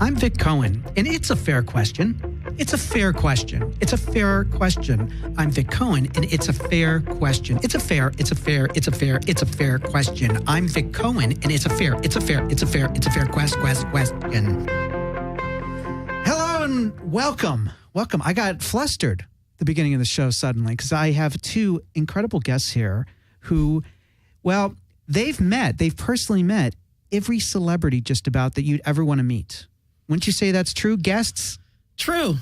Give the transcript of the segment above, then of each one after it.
I'm Vic Cohen, and it's a fair question. It's a fair question. It's a fair question. I'm Vic Cohen, and it's a fair question. It's a fair question. I'm Vic Cohen, and it's a fair question. Hello and welcome. Welcome. I got flustered at the beginning of the show suddenly because I have two incredible guests here who, well, they've personally met every celebrity just about that you'd ever want to meet. Wouldn't you say that's true, guests? True.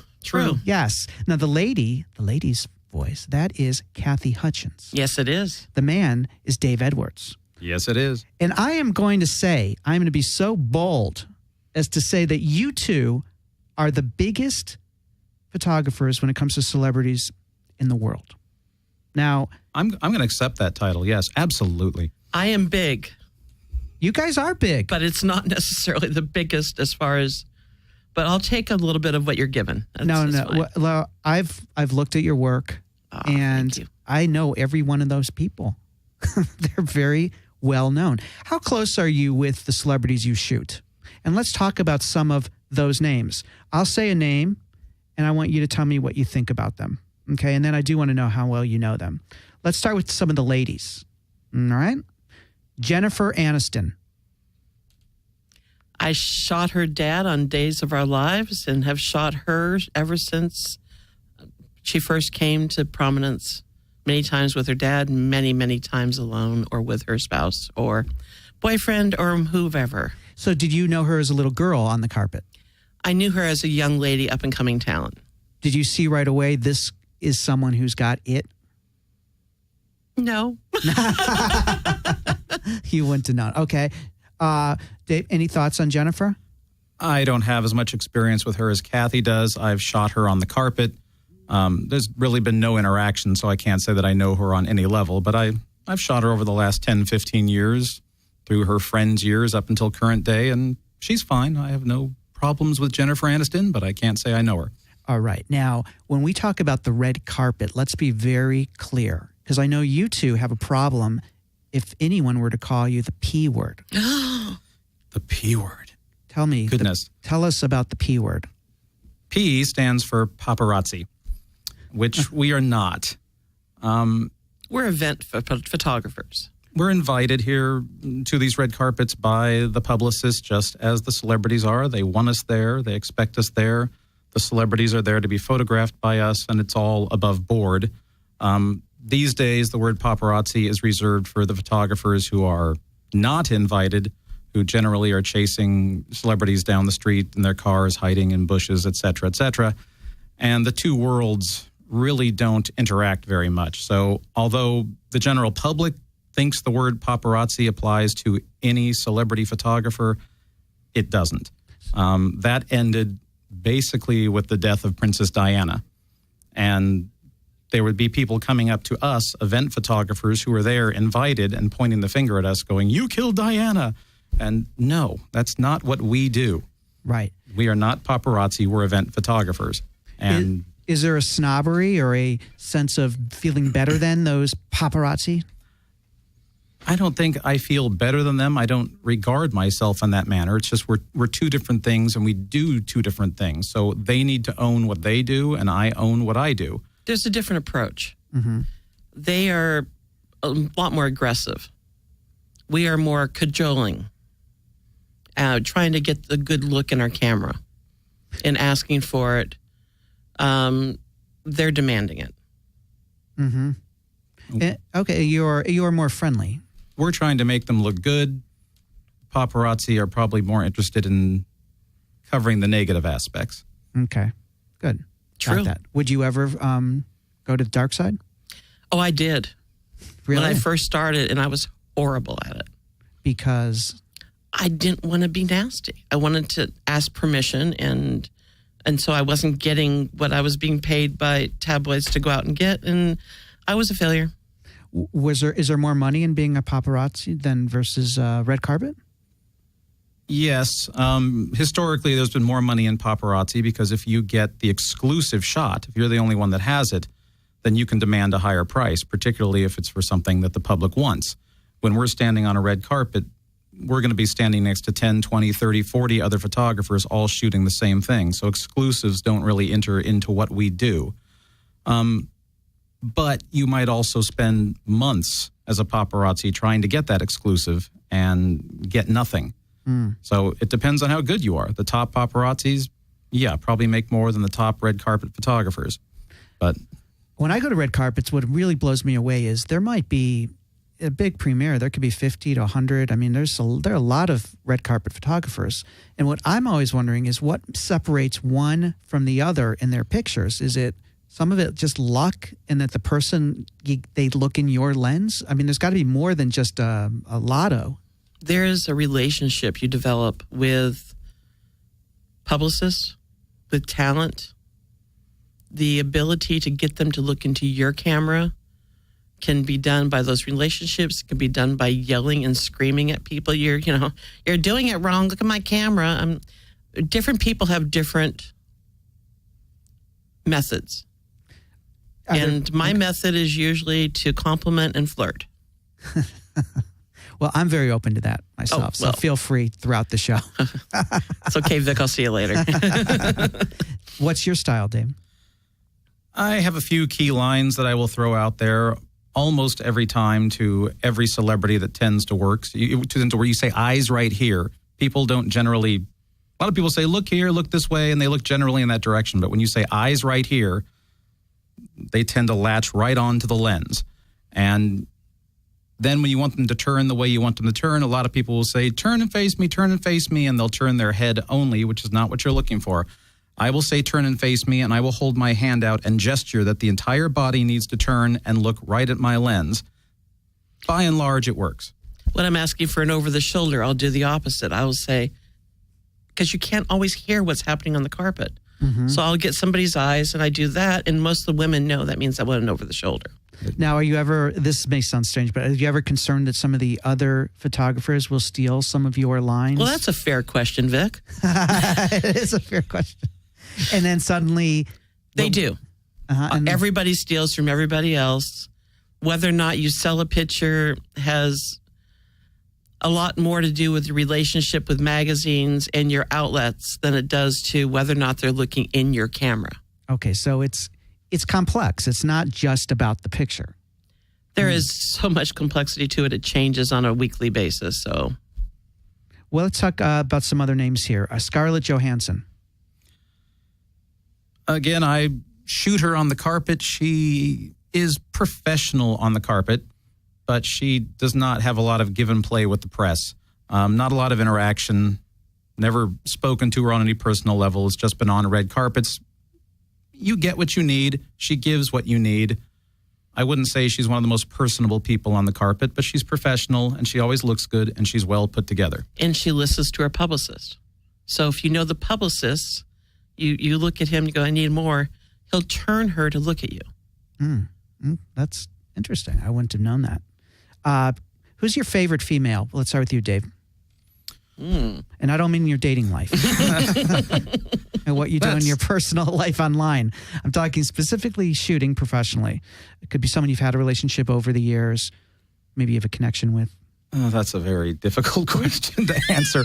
Yes. Now, the lady's voice, that is Kathy Hutchins. Yes, it is. The man is Dave Edwards. Yes, it is. And I'm going to be so bold as to say that you two are the biggest photographers when it comes to celebrities in the world. Now, I'm going to accept that title. Yes, absolutely. I am big. You guys are big. But it's not necessarily the biggest as far as... But I'll take a little bit of what you're given. No. Well, I've looked at your work, and I know every one of those people. They're very well known. How close are you with the celebrities you shoot? And let's talk about some of those names. I'll say a name, and I want you to tell me what you think about them. Okay? And then I do want to know how well you know them. Let's start with some of the ladies. All right? Jennifer Aniston. I shot her dad on Days of Our Lives and have shot her ever since she first came to prominence, many times with her dad, many, many times alone or with her spouse or boyfriend or whoever. So did you know her as a little girl on the carpet? I knew her as a young lady, up-and-coming talent. Did you see right away this is someone who's got it? No. You wouldn't have known. Okay. Dave, any thoughts on Jennifer? I don't have as much experience with her as Kathy does. I've shot her on the carpet. There's really been no interaction, so I can't say that I know her on any level. But I've shot her over the last 10, 15 years, through her friends' years up until current day, and she's fine. I have no problems with Jennifer Aniston, but I can't say I know her. All right. Now, when we talk about the red carpet, let's be very clear, because I know you two have a problem if anyone were to call you the P word. The P word. Tell me. Goodness. Tell us about the P word. P stands for paparazzi, which we are not. We're event photographers. We're invited here to these red carpets by the publicists, just as the celebrities are. They want us there. They expect us there. The celebrities are there to be photographed by us, and it's all above board. These days, the word paparazzi is reserved for the photographers who are not invited, who generally are chasing celebrities down the street in their cars, hiding in bushes, et cetera, et cetera. And the two worlds really don't interact very much. So although the general public thinks the word paparazzi applies to any celebrity photographer, it doesn't. That ended basically with the death of Princess Diana. And there would be people coming up to us, event photographers who were there, invited, and pointing the finger at us, going, "You killed Diana." And no, that's not what we do. Right. We are not paparazzi. We're event photographers. And is there a snobbery or a sense of feeling better than those paparazzi? I don't think I feel better than them. I don't regard myself in that manner. It's just we're two different things, and we do two different things. So they need to own what they do, and I own what I do. There's a different approach. Mm-hmm. They are a lot more aggressive. We are more cajoling, trying to get the good look in our camera and asking for it. They're demanding it. Mm-hmm. Okay, you're more friendly. We're trying to make them look good. Paparazzi are probably more interested in covering the negative aspects. Okay, good. True. Got that. Would you ever go to the dark side? Oh, I did. Really? When I first started, and I was horrible at it. Because? I didn't want to be nasty. I wanted to ask permission, and so I wasn't getting what I was being paid by tabloids to go out and get, and I was a failure. Is there more money in being a paparazzi than versus red carpet? Yes. Historically, there's been more money in paparazzi because if you get the exclusive shot, if you're the only one that has it, then you can demand a higher price, particularly if it's for something that the public wants. When we're standing on a red carpet, we're going to be standing next to 10, 20, 30, 40 other photographers all shooting the same thing. So exclusives don't really enter into what we do. But you might also spend months as a paparazzi trying to get that exclusive and get nothing. So it depends on how good you are. The top paparazzis, probably make more than the top red carpet photographers. But when I go to red carpets, what really blows me away is there might be a big premiere. There could be 50 to 100. I mean, there are a lot of red carpet photographers. And what I'm always wondering is what separates one from the other in their pictures. Is it some of it just luck and that the person, they look in your lens? I mean, there's got to be more than just a lotto. There is a relationship you develop with publicists, with talent. The ability to get them to look into your camera can be done by those relationships. It can be done by yelling and screaming at people. You're doing it wrong. Look at my camera. Different people have different methods. And my method is usually to compliment and flirt. Well, I'm very open to that myself, so feel free throughout the show. It's okay, Vic. I'll see you later. What's your style, Dave? I have a few key lines that I will throw out there almost every time to every celebrity that tends to work. To where you say eyes right here. People don't generally, a lot of people say, look here, look this way, and they look generally in that direction. But when you say eyes right here, they tend to latch right onto the lens. And then when you want them to turn the way you want them to turn, a lot of people will say, turn and face me, and they'll turn their head only, which is not what you're looking for. I will say turn and face me, and I will hold my hand out and gesture that the entire body needs to turn and look right at my lens. By and large, it works. When I'm asking for an over-the-shoulder, I'll do the opposite. I will say, because you can't always hear what's happening on the carpet. Mm-hmm. So I'll get somebody's eyes, and I do that, and most of the women know that means I want an over-the-shoulder. Now, are you ever, this may sound strange, but are you ever concerned that some of the other photographers will steal some of your lines? Well, that's a fair question, Vic. It is a fair question. And then suddenly... They do. Everybody steals from everybody else. Whether or not you sell a picture has a lot more to do with your relationship with magazines and your outlets than it does to whether or not they're looking in your camera. Okay, so it's complex. It's not just about the picture. There is so much complexity to it. It changes on a weekly basis. So, well, let's talk about some other names here. Scarlett Johansson. Again, I shoot her on the carpet. She is professional on the carpet, but she does not have a lot of give and play with the press. Not a lot of interaction. Never spoken to her on any personal level. It's just been on red carpets. You get what you need. She gives what you need. I wouldn't say she's one of the most personable people on the carpet, but she's professional, and she always looks good, and she's well put together. And she listens to her publicist. So if you know the publicist, you look at him, you go, I need more. He'll turn her to look at you. That's interesting. I wouldn't have known that. Who's your favorite female? Let's start with you, Dave. And I don't mean your dating life and what you do in your personal life online. I'm talking specifically shooting professionally. It could be someone you've had a relationship over the years, maybe you have a connection with. Oh, that's a very difficult question to answer.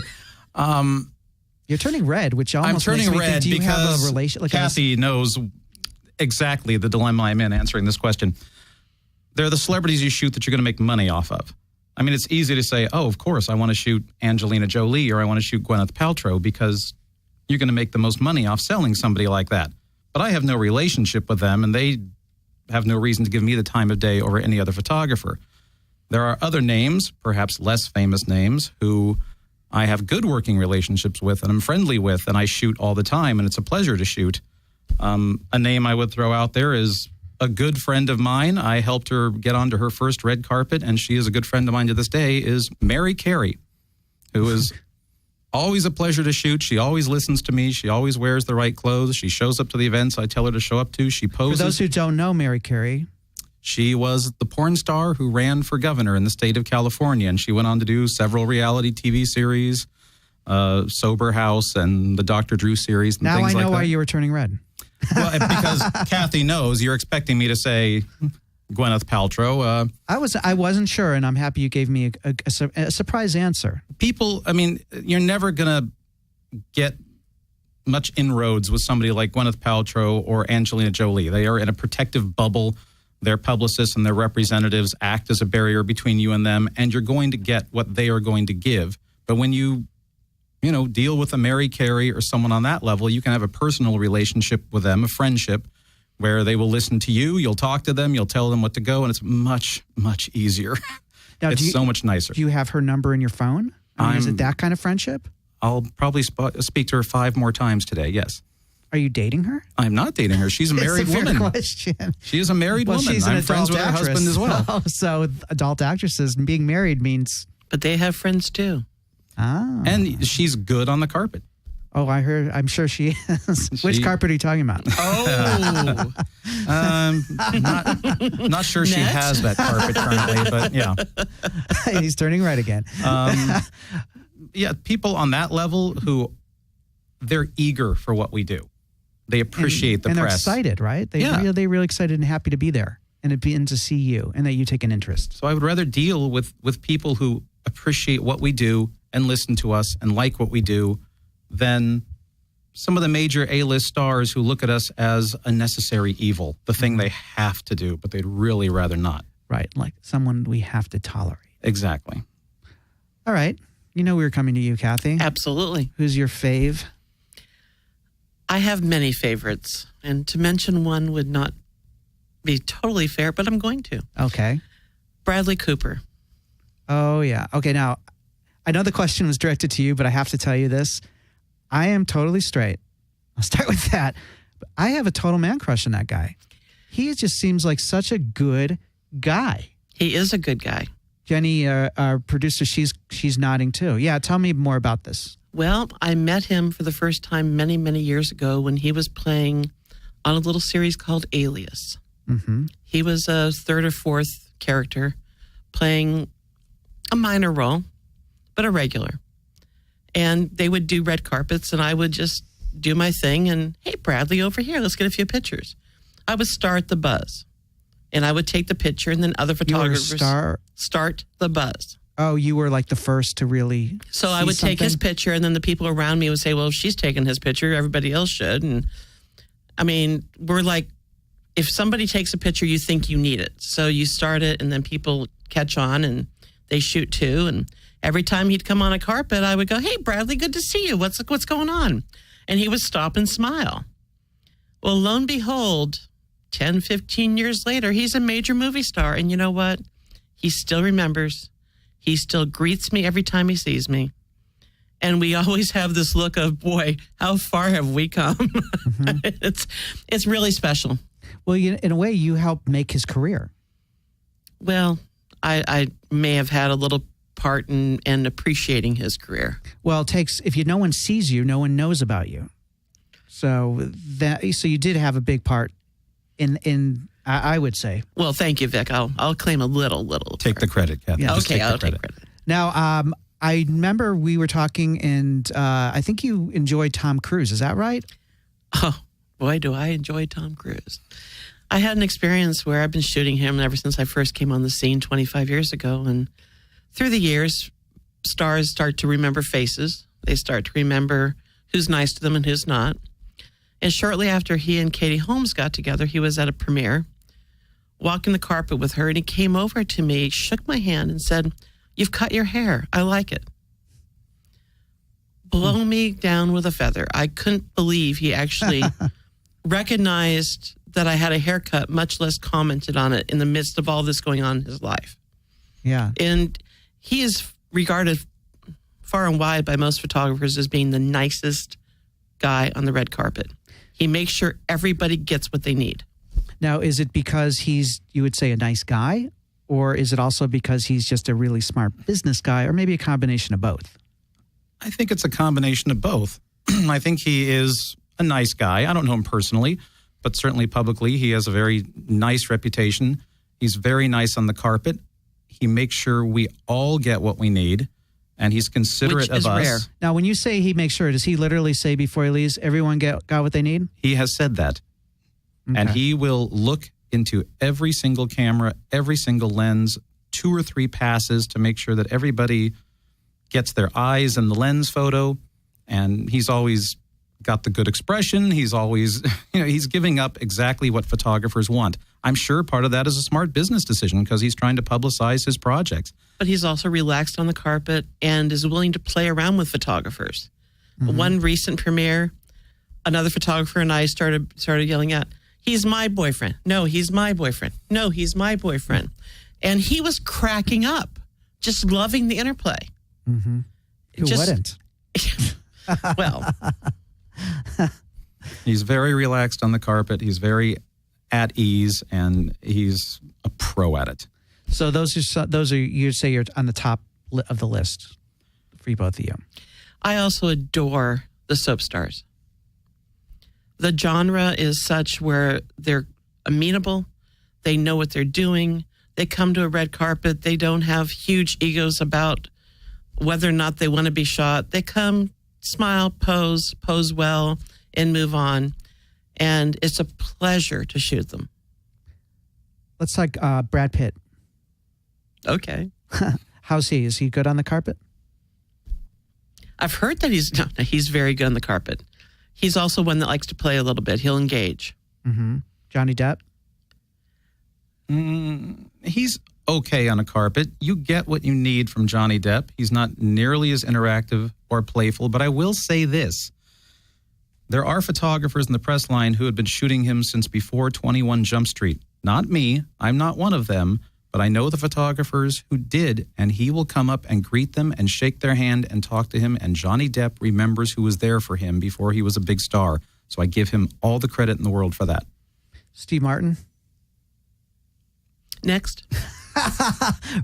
You're turning red, which almost I'm turning makes me red think, do you because have a relation? Like Kathy knows exactly the dilemma I'm in answering this question. They're the celebrities you shoot that you're going to make money off of. I mean, it's easy to say, oh, of course, I want to shoot Angelina Jolie or I want to shoot Gwyneth Paltrow because you're going to make the most money off selling somebody like that. But I have no relationship with them, and they have no reason to give me the time of day over any other photographer. There are other names, perhaps less famous names, who I have good working relationships with and I'm friendly with, and I shoot all the time, and it's a pleasure to shoot. A name I would throw out there is a good friend of mine. I helped her get onto her first red carpet, and she is a good friend of mine to this day, is Mary Carey, who is always a pleasure to shoot. She always listens to me. She always wears the right clothes. She shows up to the events I tell her to show up to. She poses. For those who don't know Mary Carey, she was the porn star who ran for governor in the state of California, and she went on to do several reality TV series, Sober House and the Dr. Drew series and now things like that. Now I know why you were turning red. Well, because Kathy knows you're expecting me to say, Gwyneth Paltrow. I wasn't sure, and I'm happy you gave me a surprise answer. People, I mean, you're never going to get much inroads with somebody like Gwyneth Paltrow or Angelina Jolie. They are in a protective bubble. Their publicists and their representatives act as a barrier between you and them, and you're going to get what they are going to give. But when you deal with a Mary Carey or someone on that level, you can have a personal relationship with them, a friendship, where they will listen to you, you'll talk to them, you'll tell them what to go, and it's much, much easier. Now, it's so much nicer. Do you have her number in your phone? Is it that kind of friendship? I'll probably speak to her 5 more times today, yes. Are you dating her? I'm not dating her. She's a married woman. Question. She is a married woman. She's an I'm friends with her husband as well. Oh, so adult actresses being married means... But they have friends too. Ah. And she's good on the carpet. Oh, I'm sure she is. Which carpet are you talking about? Oh. Not sure she has that carpet currently, but yeah. He's turning red again. Yeah, people on that level who they're eager for what we do. They appreciate the press. And they're excited, right? They're really excited and happy to be there and to see you and that you take an interest. So I would rather deal with people who appreciate what we do and listen to us and like what we do than some of the major A-list stars who look at us as a necessary evil, the thing they have to do, but they'd really rather not. Right, like someone we have to tolerate. Exactly. All right. You know we were coming to you, Kathy. Absolutely. Who's your fave? I have many favorites, and to mention one would not be totally fair, but I'm going to. Okay. Bradley Cooper. Oh, yeah. Okay, now, I know the question was directed to you, but I have to tell you this. I am totally straight. I'll start with that. But I have a total man crush on that guy. He just seems like such a good guy. He is a good guy. Jenny, our producer, she's nodding too. Yeah, tell me more about this. Well, I met him for the first time many, many years ago when he was playing on a little series called Alias. Mm-hmm. He was a 3rd or 4th character playing a minor role, but a regular. And they would do red carpets, and I would just do my thing. And, hey, Bradley, over here, let's get a few pictures. I would start the buzz, and I would take the picture, and then other photographers start the buzz. Oh, you were like the first to really So I would take his picture, and then the people around me would say, well, if she's taking his picture, everybody else should. And, I mean, we're like, if somebody takes a picture, you think you need it. So you start it, and then people catch on, and they shoot too. And every time he'd come on a carpet, I would go, hey, Bradley, good to see you. What's going on? And he would stop and smile. Well, lo and behold, 10, 15 years later, he's a major movie star. And you know what? He still remembers. He still greets me every time he sees me. And we always have this look of, boy, how far have we come? Mm-hmm. It's really special. Well, in a way, you helped make his career. Well, I may have had a little part in appreciating his career. Well, if no one sees you, no one knows about you. So you did have a big part in I would say. Well, thank you, Vic. I'll claim a little. Take the credit, Kathy. Yeah. Okay, I'll take credit. Now, I remember we were talking, and I think you enjoyed Tom Cruise. Is that right? Oh, boy, do I enjoy Tom Cruise. I had an experience where I've been shooting him ever since I first came on the scene 25 years ago. And through the years, stars start to remember faces. They start to remember who's nice to them and who's not. And shortly after he and Katie Holmes got together, he was at a premiere, walking the carpet with her, and he came over to me, shook my hand, and said, "You've cut your hair. I like it." Blow me down with a feather. I couldn't believe he actually recognized that I had a haircut, much less commented on it in the midst of all this going on in his life. Yeah. And he is regarded far and wide by most photographers as being the nicest guy on the red carpet. He makes sure everybody gets what they need. Now, is it because he's, you would say, a nice guy? Or is it also because he's just a really smart business guy, or maybe a combination of both? I think it's a combination of both. I think he is a nice guy. I don't know him personally, but certainly publicly, he has a very nice reputation. He's very nice on the carpet. He makes sure we all get what we need, and he's considerate of us. Rare. Now, when you say he makes sure, does he literally say before he leaves, everyone got what they need? He has said that. Okay. And he will look into every single camera, every single lens, 2 or 3 passes to make sure that everybody gets their eyes in the lens photo. And he's always got the good expression. He's always, he's giving up exactly what photographers want. I'm sure part of that is a smart business decision because he's trying to publicize his projects. But he's also relaxed on the carpet and is willing to play around with photographers. Mm-hmm. One recent premiere, another photographer and I started yelling out, "He's my boyfriend. No, he's my boyfriend. No, he's my boyfriend." And he was cracking up, just loving the interplay. Mm-hmm. Who wouldn't? Well, he's very relaxed on the carpet. He's very at ease, and he's a pro at it. So those are you'd say you're on the top of the list for you, both of you. I also adore the soap stars. The genre is such where they're amenable. They know what they're doing. They come to a red carpet. They don't have huge egos about whether or not they want to be shot. They come, smile, pose well, and move on. And it's a pleasure to shoot them. Let's talk Brad Pitt. Okay. How's he? Is he good on the carpet? I've heard that he's very good on the carpet. He's also one that likes to play a little bit. He'll engage. Mm-hmm. Johnny Depp? He's okay on a carpet. You get what you need from Johnny Depp. He's not nearly as interactive or playful, but I will say this. There are photographers in the press line who had been shooting him since before 21 Jump Street. Not me. I'm not one of them. But I know the photographers who did, and he will come up and greet them and shake their hand and talk to him. And Johnny Depp remembers who was there for him before he was a big star. So I give him all the credit in the world for that. Steve Martin? Next.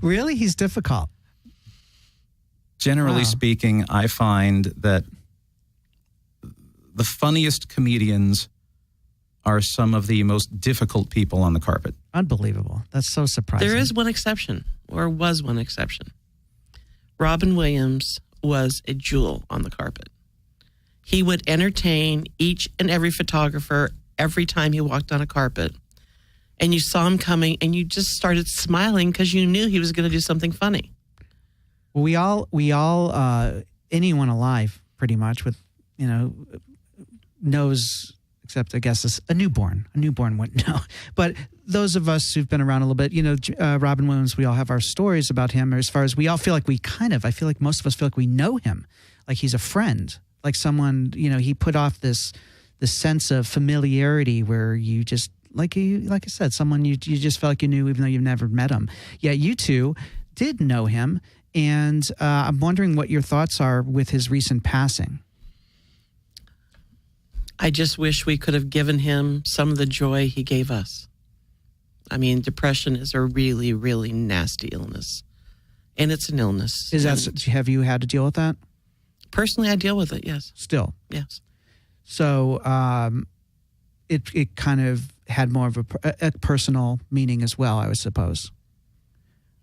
Really? He's difficult. Generally speaking, I find that the funniest comedians are some of the most difficult people on the carpet. Unbelievable. That's so surprising. There is one exception, or was one exception. Robin Williams was a jewel on the carpet. He would entertain each and every photographer every time he walked on a carpet. And you saw him coming, and you just started smiling because you knew he was going to do something funny. Well, we all, anyone alive, pretty much, with knows. Except, I guess, a newborn. A newborn wouldn't know. But those of us who've been around a little bit, Robin Williams, we all have our stories about him. As far as we all feel like I feel like most of us feel like we know him. Like he's a friend. Like someone, he put off this sense of familiarity where you just, like I said, someone you just felt like you knew even though you've never met him. Yeah, you two did know him. And I'm wondering what your thoughts are with his recent passing. I just wish we could have given him some of the joy he gave us. I mean, depression is a really, really nasty illness. And it's an illness. Have you had to deal with that? Personally, I deal with it, yes. Still? Yes. So it kind of had more of a personal meaning as well, I would suppose.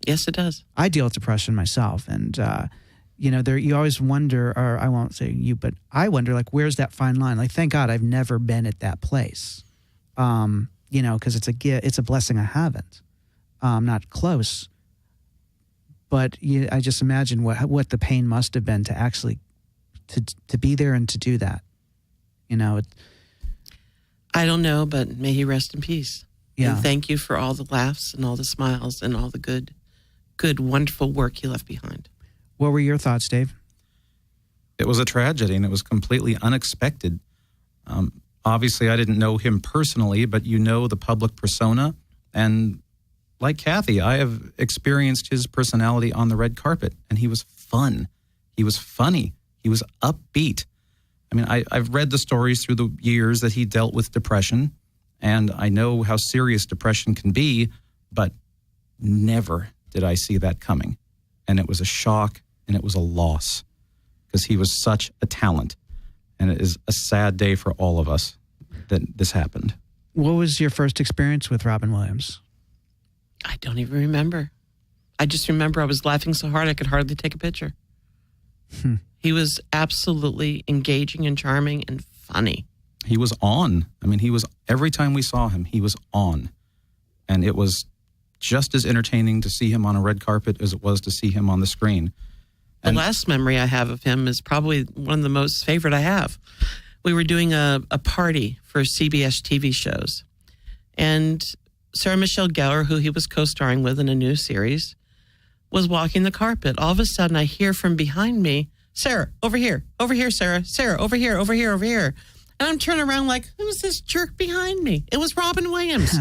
Yes, it does. I deal with depression myself, and you always wonder, or I won't say you, but I wonder, like, where's that fine line? Like, thank God I've never been at that place, because it's a blessing I haven't. Not close, but I just imagine what the pain must have been to actually to be there and to do that. I don't know, but may he rest in peace. Yeah. And thank you for all the laughs and all the smiles and all the good, wonderful work he left behind. What were your thoughts, Dave? It was a tragedy, and it was completely unexpected. Obviously, I didn't know him personally, but the public persona. And like Kathy, I have experienced his personality on the red carpet, and he was fun. He was funny. He was upbeat. I mean, I've read the stories through the years that he dealt with depression, and I know how serious depression can be, but never did I see that coming. And it was a shock. And it was a loss because he was such a talent. And it is a sad day for all of us that this happened. What was your first experience with Robin Williams? I don't even remember. I just remember I was laughing so hard I could hardly take a picture. He was absolutely engaging and charming and funny. He was on. I mean, every time we saw him, he was on. And it was just as entertaining to see him on a red carpet as it was to see him on the screen. The last memory I have of him is probably one of the most favorite I have. We were doing a party for CBS TV shows. And Sarah Michelle Gellar, who he was co-starring with in a new series, was walking the carpet. All of a sudden, I hear from behind me, Sarah, over here, Sarah, over here. And I'm turning around like, who's this jerk behind me? It was Robin Williams.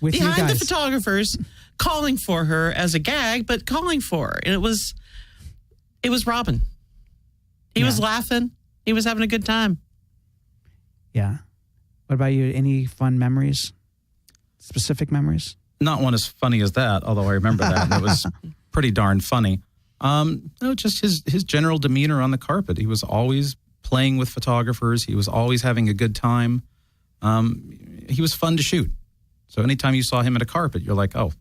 With behind you the guys. photographers, calling for her as a gag, but calling for her. And it was Robin. He was laughing. He was having a good time. Yeah. What about you? Any fun memories? Specific memories? Not one as funny as that, although I remember that. And it was pretty darn funny. No, just his general demeanor on the carpet. He was always playing with photographers. He was always having a good time. He was fun to shoot. So anytime you saw him at a carpet, you're like, oh,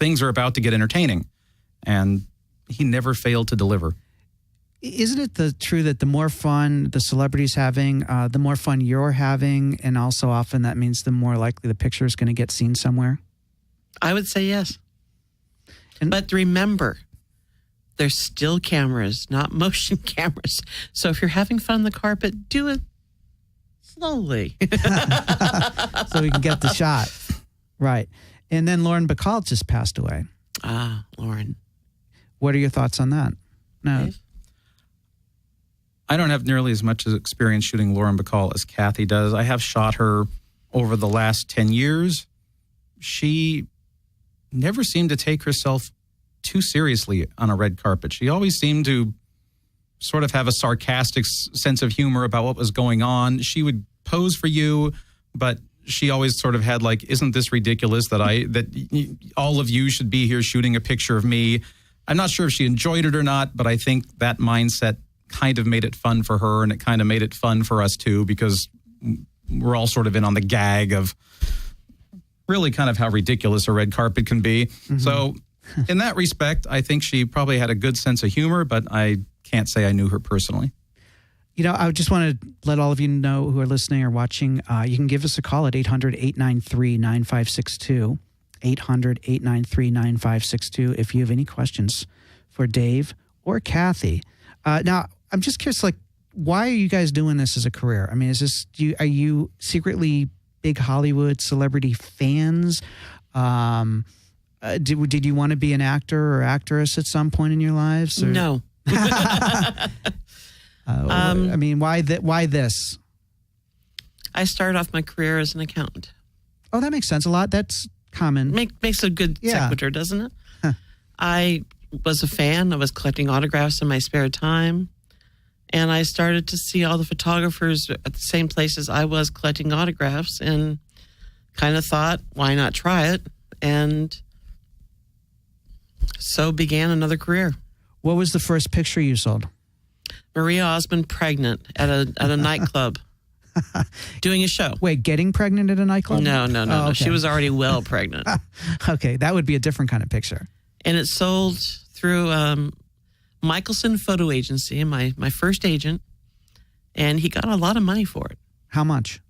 things are about to get entertaining. And he never failed to deliver. Isn't it true that the more fun the celebrity's having, the more fun you're having, and also often that means the more likely the picture is going to get seen somewhere? I would say yes. But remember, there's still cameras, not motion cameras. So if you're having fun on the carpet, do it slowly. So we can get the shot. Right. And then Lauren Bacall just passed away. Ah, Lauren. What are your thoughts on that? No. Dave? I don't have nearly as much experience shooting Lauren Bacall as Kathy does. I have shot her over the last 10 years. She never seemed to take herself too seriously on a red carpet. She always seemed to sort of have a sarcastic sense of humor about what was going on. She would pose for you, but she always sort of had like, isn't this ridiculous that all of you should be here shooting a picture of me? I'm not sure if she enjoyed it or not, but I think that mindset kind of made it fun for her, and it kind of made it fun for us too, because we're all sort of in on the gag of really kind of how ridiculous a red carpet can be. Mm-hmm. So in that respect, I think she probably had a good sense of humor, but I can't say I knew her personally. You know, I just want to let all of you know who are listening or watching, you can give us a call at 800-893-9562, 800-893-9562 if you have any questions for Dave or Kathy. Now, I'm just curious, like, why are you guys doing this as a career? I mean, are you secretly big Hollywood celebrity fans? Did you want to be an actor or actress at some point in your lives? Or? No. I mean, why this? I started off my career as an accountant. Oh, that makes sense a lot. That's common. Makes a good sequitur, doesn't it? Huh. I was a fan. I was collecting autographs in my spare time. And I started to see all the photographers at the same places I was collecting autographs, and kind of thought, why not try it? And so began another career. What was the first picture you sold? Maria Osmond pregnant at a nightclub doing a show. Wait, getting pregnant at a nightclub? No. Okay. She was already well pregnant. Okay, that would be a different kind of picture. And it sold through Michelson Photo Agency, my first agent, and he got a lot of money for it. How much?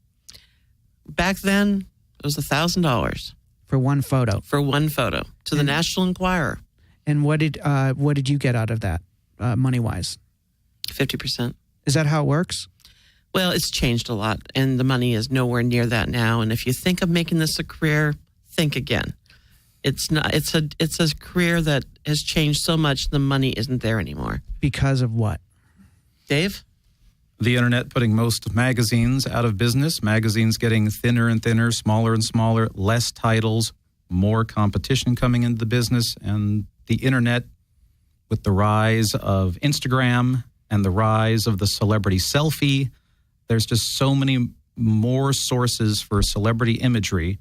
Back then, it was $1,000 for one photo. For one photo to the National Enquirer. And what did you get out of that, money wise? 50%. Is that how it works? Well, it's changed a lot, and the money is nowhere near that now. And if you think of making this a career, think again. It's not. It's a career that has changed so much. The money isn't there anymore. Because of what? Dave? The internet putting most magazines out of business. Magazines getting thinner and thinner, smaller and smaller, less titles, more competition coming into the business, and the internet with the rise of Instagram and the rise of the celebrity selfie. There's just so many more sources for celebrity imagery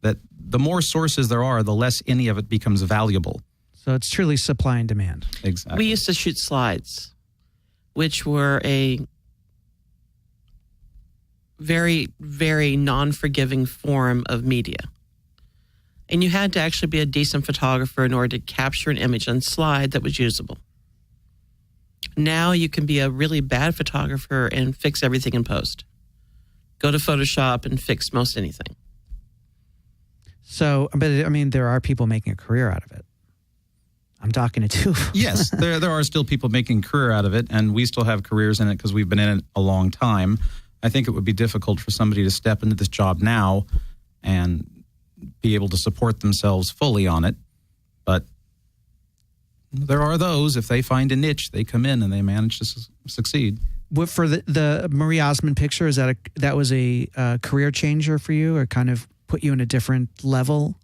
that the more sources there are, the less any of it becomes valuable. So it's truly supply and demand. Exactly. We used to shoot slides, which were a very, very non-forgiving form of media. And you had to actually be a decent photographer in order to capture an image on slide that was usable. Now you can be a really bad photographer and fix everything in post. Go to Photoshop and fix most anything. So, but I mean, there are people making a career out of it. I'm talking to two. Yes, there are still people making a career out of it, and we still have careers in it because we've been in it a long time. I think it would be difficult for somebody to step into this job now and be able to support themselves fully on it. But there are those, if they find a niche, they come in and they manage to succeed. What, for the Marie Osmond picture, that was a career changer for you, or kind of put you in a different level?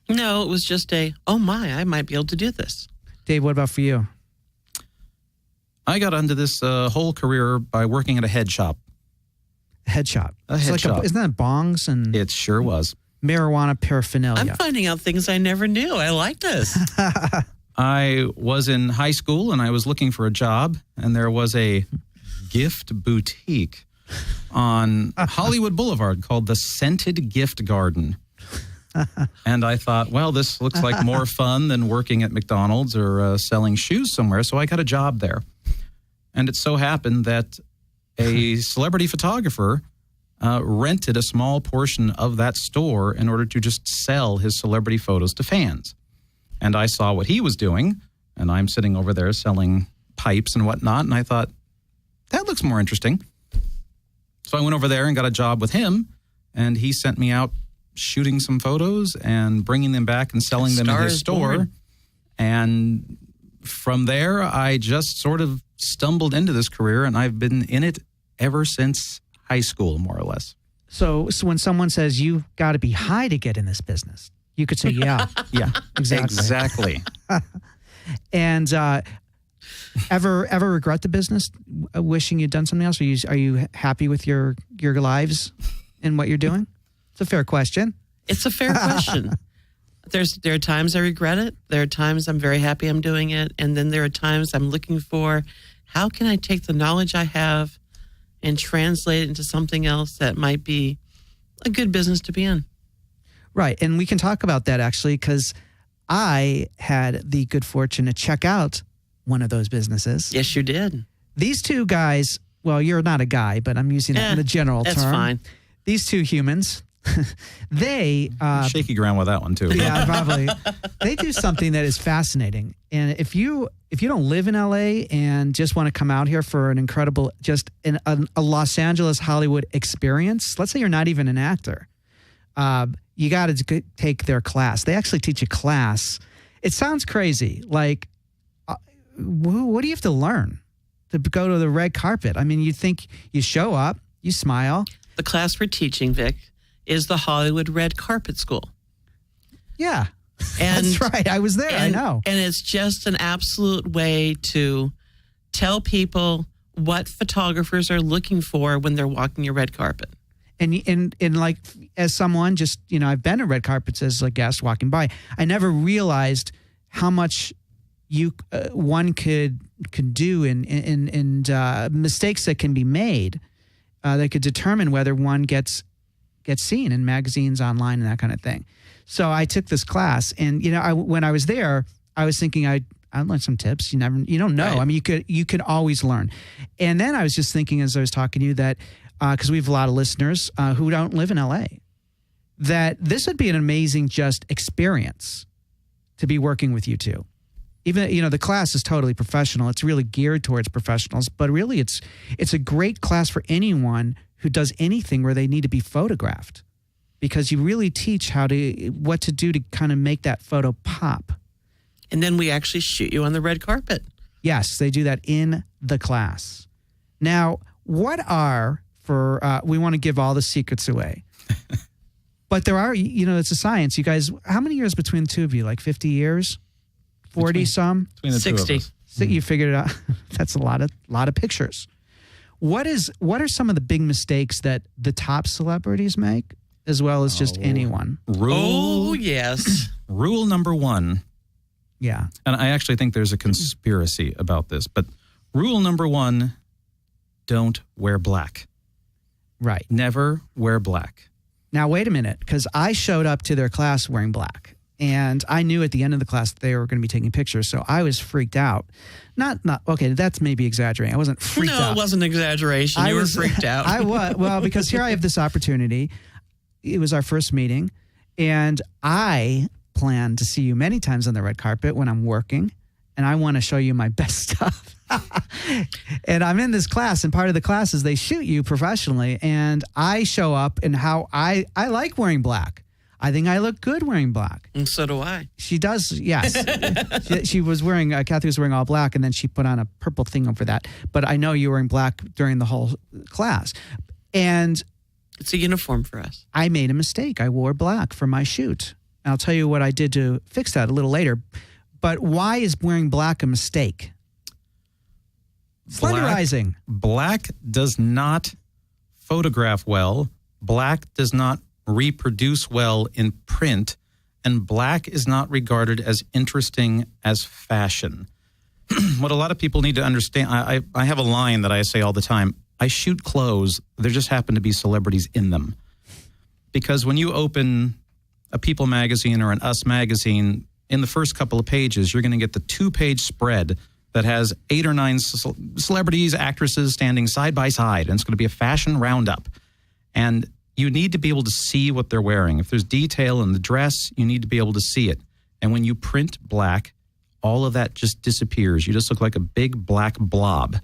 No, it was just oh my, I might be able to do this. Dave, what about for you? I got into this whole career by working at a head shop. Head shop. A head shop. Isn't that bongs and... It sure was. Marijuana paraphernalia. I'm finding out things I never knew. I like this. I was in high school and I was looking for a job, and there was a gift boutique on Hollywood Boulevard called the Scented Gift Garden. And I thought, well, this looks like more fun than working at McDonald's or selling shoes somewhere, so I got a job there. And it so happened that a celebrity photographer rented a small portion of that store in order to just sell his celebrity photos to fans. And I saw what he was doing, and I'm sitting over there selling pipes and whatnot, and I thought, that looks more interesting. So I went over there and got a job with him, and he sent me out shooting some photos and bringing them back and selling them in his store. Born. And from there, I just sort of stumbled into this career, and I've been in it ever since high school, more or less. So when someone says you got to be high to get in this business, you could say, yeah. Yeah, exactly. And ever regret the business, wishing you'd done something else? Are you happy with your lives and what you're doing? It's a fair question. It's a fair question. There are times I regret it. There are times I'm very happy I'm doing it. And then there are times I'm looking for, how can I take the knowledge I have and translate it into something else that might be a good business to be in? Right. And we can talk about that, actually, because I had the good fortune to check out one of those businesses. Yes, you did. These two guys, well, you're not a guy, but I'm using it in the general term. That's fine. These two humans, they... shaky ground with that one, too. Yeah, probably. They do something that is fascinating. And if you don't live in L.A. and just want to come out here for an incredible, just a Los Angeles, Hollywood experience, let's say you're not even an actor, you got to take their class. They actually teach a class. It sounds crazy. Like, what do you have to learn to go to the red carpet? I mean, you think you show up, you smile. The class we're teaching, Vic, is the Hollywood Red Carpet School. Yeah, and, that's right. I was there. I know. And it's just an absolute way to tell people what photographers are looking for when they're walking your red carpet. And like, as someone just, I've been at red carpets as a guest walking by. I never realized how much one could do and mistakes that can be made that could determine whether one gets seen in magazines, online, and that kind of thing. So I took this class, and when I was there, I was thinking I'd learn some tips. You don't know. Right. I mean, you could always learn. And then I was just thinking, as I was talking to you, that because we have a lot of listeners who don't live in LA, that this would be an amazing just experience to be working with you two. Even, the class is totally professional. It's really geared towards professionals, but really it's a great class for anyone who does anything where they need to be photographed, because you really teach what to do to kind of make that photo pop. And then we actually shoot you on the red carpet. Yes, they do that in the class. Now, what are, we want to give all the secrets away, but there are, it's a science. You guys, how many years between the two of you? Like 50 years? 40 some? Between the 60. Two of us. So you figured it out. That's a lot of pictures. What are some of the big mistakes that the top celebrities make, as well as just anyone? Yes. Rule number 1. Yeah. And I actually think there's a conspiracy about this, but rule number 1, don't wear black. Right. Never wear black. Now, wait a minute, because I showed up to their class wearing black. And I knew at the end of the class that they were going to be taking pictures, so I was freaked out. Not okay, that's maybe exaggerating. I wasn't freaked out. No, it wasn't exaggeration. You were freaked out. I was. Well, because here I have this opportunity. It was our first meeting, And I plan to see you many times on the red carpet when I'm working, and I want to show you my best stuff. And I'm in this class, and part of the class is they shoot you professionally, and I show up in how I like wearing black. I think I look good wearing black. And so do I. She does, yes. she was wearing, Kathy was wearing all black, and then she put on a purple thing over that. But I know you were wearing black during the whole class. And it's a uniform for us. I made a mistake. I wore black for my shoot. And I'll tell you what I did to fix that a little later. But why is wearing black a mistake? Slenderizing. Black does not photograph well. Black does not reproduce well in print. And black is not regarded as interesting as fashion. What a lot of people need to understand, I have a line that I say all the time. I shoot clothes. There just happen to be celebrities in them. Because when you open a People magazine or an Us magazine, in the first couple of pages, you're going to get the 2-page spread that has 8 or 9 celebrities, actresses standing side by side. And it's going to be a fashion roundup. And you need to be able to see what they're wearing. If there's detail in the dress, you need to be able to see it. And when you print black, all of that just disappears. You just look like a big black blob.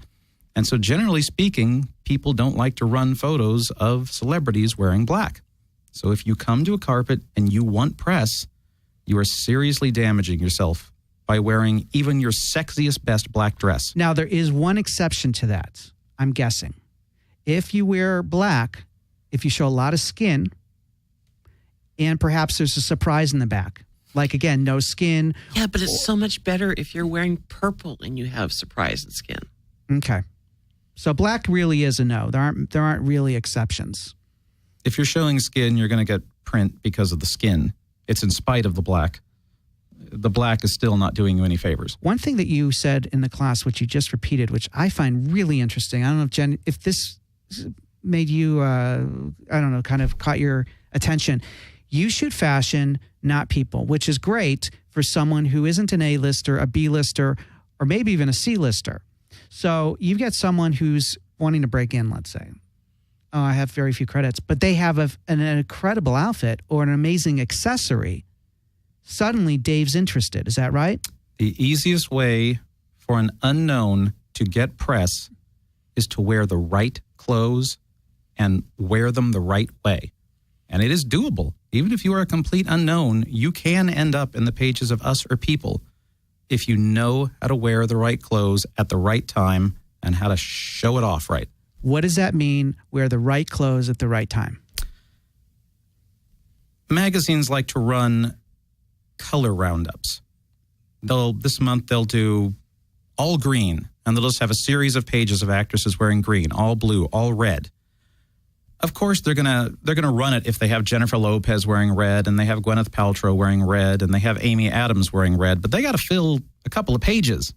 And so generally speaking, people don't like to run photos of celebrities wearing black. So if you come to a carpet and you want press, you are seriously damaging yourself by wearing even your sexiest, best black dress. Now, there is one exception to that, I'm guessing. If you wear black, if you show a lot of skin, and perhaps there's a surprise in the back. Like, again, no skin. Yeah, but it's so much better if you're wearing purple and you have surprise in skin. Okay. So black really is a no. There aren't really exceptions. If you're showing skin, you're going to get print because of the skin. It's in spite of the black. The black is still not doing you any favors. One thing that you said in the class, which you just repeated, which I find really interesting. I don't know if Jen, if this made you, kind of caught your attention. You shoot fashion, not people, which is great for someone who isn't an A-lister, a B-lister, or maybe even a C-lister. So you've got someone who's wanting to break in, let's say. Oh, I have very few credits, but they have an incredible outfit or an amazing accessory. Suddenly, Dave's interested. Is that right? The easiest way for an unknown to get press is to wear the right clothes and wear them the right way. And it is doable. Even if you are a complete unknown, you can end up in the pages of Us or People if you know how to wear the right clothes at the right time and how to show it off right. What does that mean, wear the right clothes at the right time? Magazines like to run color roundups. This month they'll do all green, and they'll just have a series of pages of actresses wearing green, all blue, all red. Of course, they're gonna run it if they have Jennifer Lopez wearing red, and they have Gwyneth Paltrow wearing red, and they have Amy Adams wearing red, but they got to fill a couple of pages.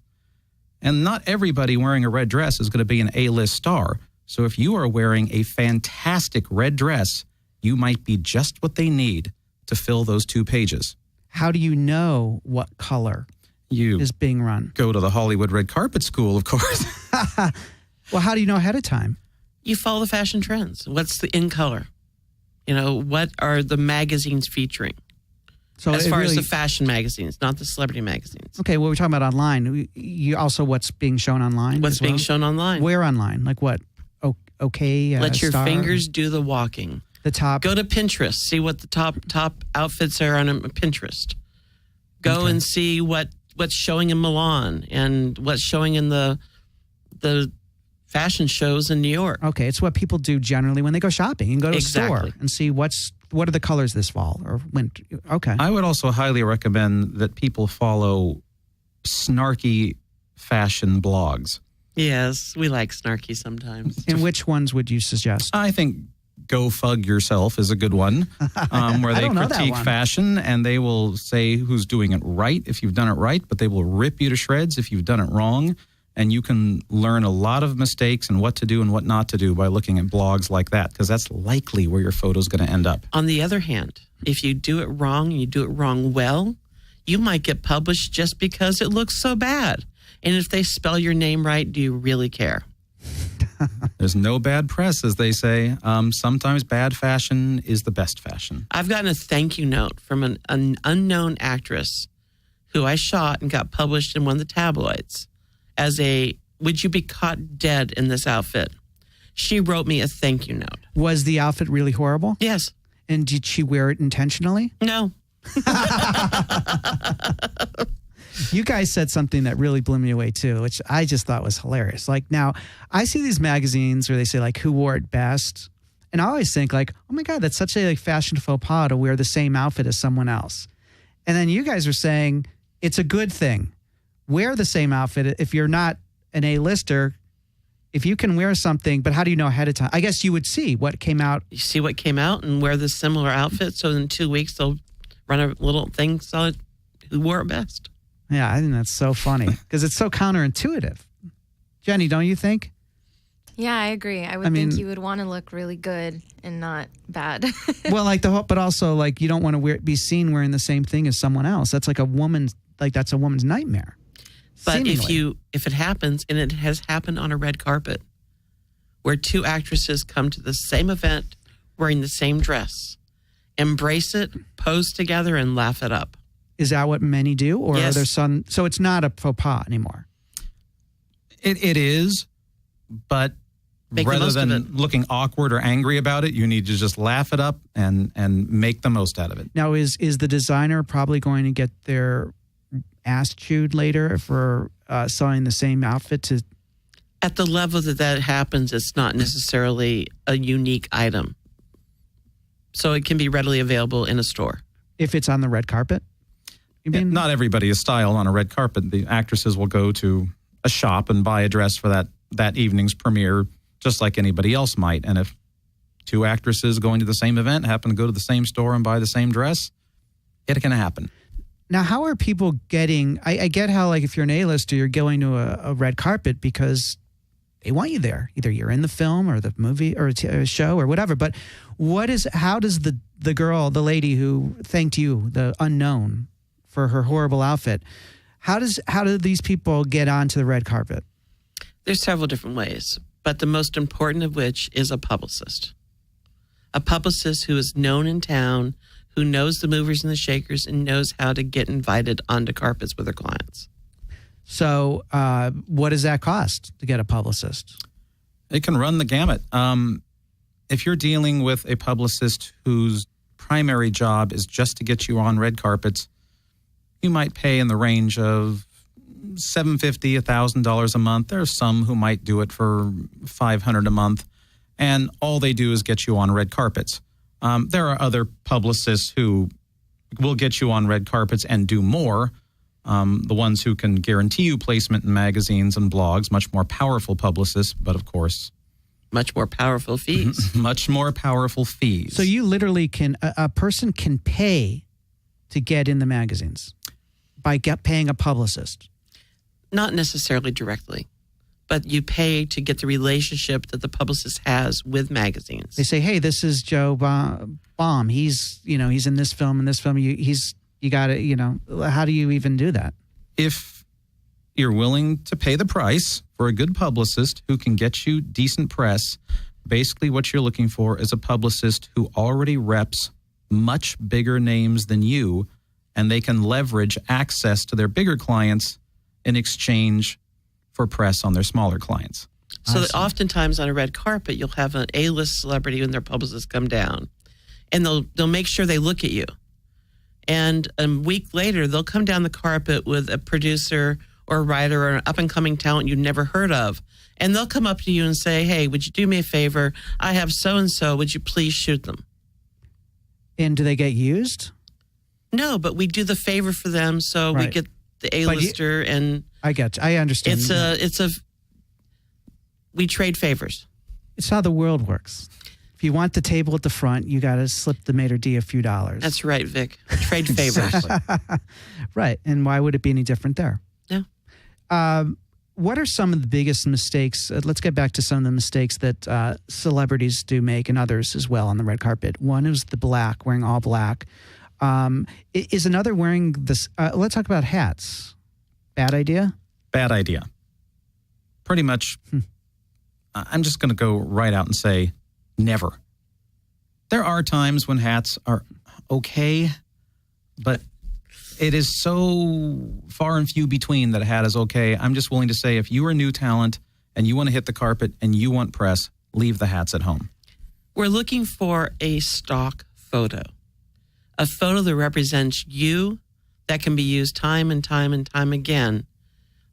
And not everybody wearing a red dress is going to be an A-list star. So if you are wearing a fantastic red dress, you might be just what they need to fill those 2 pages. How do you know what color is being run? Go to the Hollywood Red Carpet School, of course. Well, how do you know ahead of time? You follow the fashion trends. What's the in color? What are the magazines featuring? So as far as the fashion magazines, not the celebrity magazines. Okay, well, we're talking about online. You also what's being shown online? What's being shown online? Where online? Like what? Okay. Let your fingers do the walking. The top. Go to Pinterest. See what the top outfits are on Pinterest. Go and see what's showing in Milan and what's showing in the fashion shows in New York. Okay, it's what people do generally when they go shopping and go to a store and see what are the colors this fall or winter. Okay. I would also highly recommend that people follow snarky fashion blogs. Yes, we like snarky sometimes. And which ones would you suggest? I think Go Fug Yourself is a good one, where they critique fashion and they will say who's doing it right if you've done it right, but they will rip you to shreds if you've done it wrong. And you can learn a lot of mistakes and what to do and what not to do by looking at blogs like that, because that's likely where your photo is going to end up. On the other hand, if you do it wrong and you do it wrong well, you might get published just because it looks so bad. And if they spell your name right, do you really care? There's no bad press, as they say. Sometimes bad fashion is the best fashion. I've gotten a thank you note from an unknown actress who I shot and got published in one of the tabloids as a, would you be caught dead in this outfit? She wrote me a thank you note. Was the outfit really horrible? Yes. And did she wear it intentionally? No. You guys said something that really blew me away too, which I just thought was hilarious. Like, now I see these magazines where they say like who wore it best, and I always think like, oh my God, that's such a like fashion faux pas to wear the same outfit as someone else. And then you guys are saying it's a good thing. Wear the same outfit if you're not an A-lister. If you can wear something, but how do you know ahead of time? I guess you would see what came out. You see what came out and wear the similar outfit. So in 2 weeks, they'll run a little thing so who wore it best. Yeah, I think that's so funny because it's so counterintuitive. Jenny, don't you think? Yeah, I agree. I think you would want to look really good and not bad. Well, like but also like you don't want to be seen wearing the same thing as someone else. That's like that's a woman's nightmare. But seemingly. if it happens, and it has happened on a red carpet, where two actresses come to the same event wearing the same dress, embrace it, pose together, and laugh it up. Is that what many do? Or yes. Are there some? So it's not a faux pas anymore. It is, but rather than looking awkward or angry about it, you need to just laugh it up and make the most out of it. Now, is the designer probably going to get their ass chewed later for selling the same outfit to? At the level that happens, it's not necessarily a unique item. So it can be readily available in a store. If it's on the red carpet? You mean? Not everybody is styled on a red carpet. The actresses will go to a shop and buy a dress for that evening's premiere, just like anybody else might. And if two actresses going to the same event happen to go to the same store and buy the same dress, it can happen. Now, how are people getting? I get how, like, if you're an A-lister, you're going to a red carpet because they want you there. Either you're in the film or the movie or a show or whatever. But how does the lady who thanked you, the unknown, for her horrible outfit, how do these people get onto the red carpet? There's several different ways, but the most important of which is a publicist. A publicist who is known in town, who knows the movers and the shakers and knows how to get invited onto carpets with their clients. So what does that cost to get a publicist? It can run the gamut. If you're dealing with a publicist whose primary job is just to get you on red carpets, you might pay in the range of $750, $1,000 a month. There are some who might do it for $500 a month, and all they do is get you on red carpets. There are other publicists who will get you on red carpets and do more. The ones who can guarantee you placement in magazines and blogs, much more powerful publicists, but of course, much more powerful fees. Much more powerful fees. So you literally a person can pay to get in the magazines by paying a publicist. Not necessarily directly, but you pay to get the relationship that the publicist has with magazines. They say, "Hey, this is Joe Baum. He's in this film and this film. You got to, how do you even do that?" If you're willing to pay the price for a good publicist who can get you decent press, basically what you're looking for is a publicist who already reps much bigger names than you, and they can leverage access to their bigger clients in exchange for press on their smaller clients. So that oftentimes on a red carpet, you'll have an A-list celebrity and their publicist come down, and they'll make sure they look at you. And a week later, they'll come down the carpet with a producer or a writer or an up-and-coming talent you've never heard of. And they'll come up to you and say, "Hey, would you do me a favor? I have so-and-so. Would you please shoot them?" And do they get used? No, but we do the favor for them, so Right. we get the A-lister, and I understand. we trade favors. It's how the world works. If you want the table at the front, you got to slip the maitre d' a few dollars. That's right, Vic. Trade favors. Right. And why would it be any different there? Yeah. What are some of the biggest mistakes? Let's get back to some of the mistakes that celebrities do make, and others as well on the red carpet. One is wearing all black. Is another wearing this? Let's talk about hats. Bad idea? Bad idea. Pretty much I'm just going to go right out and say never. There are times when hats are okay, but it is so far and few between that a hat is okay. I'm just willing to say if you are new talent and you want to hit the carpet and you want press, leave the hats at home. We're looking for a stock photo, a photo that represents you, that can be used time and time and time again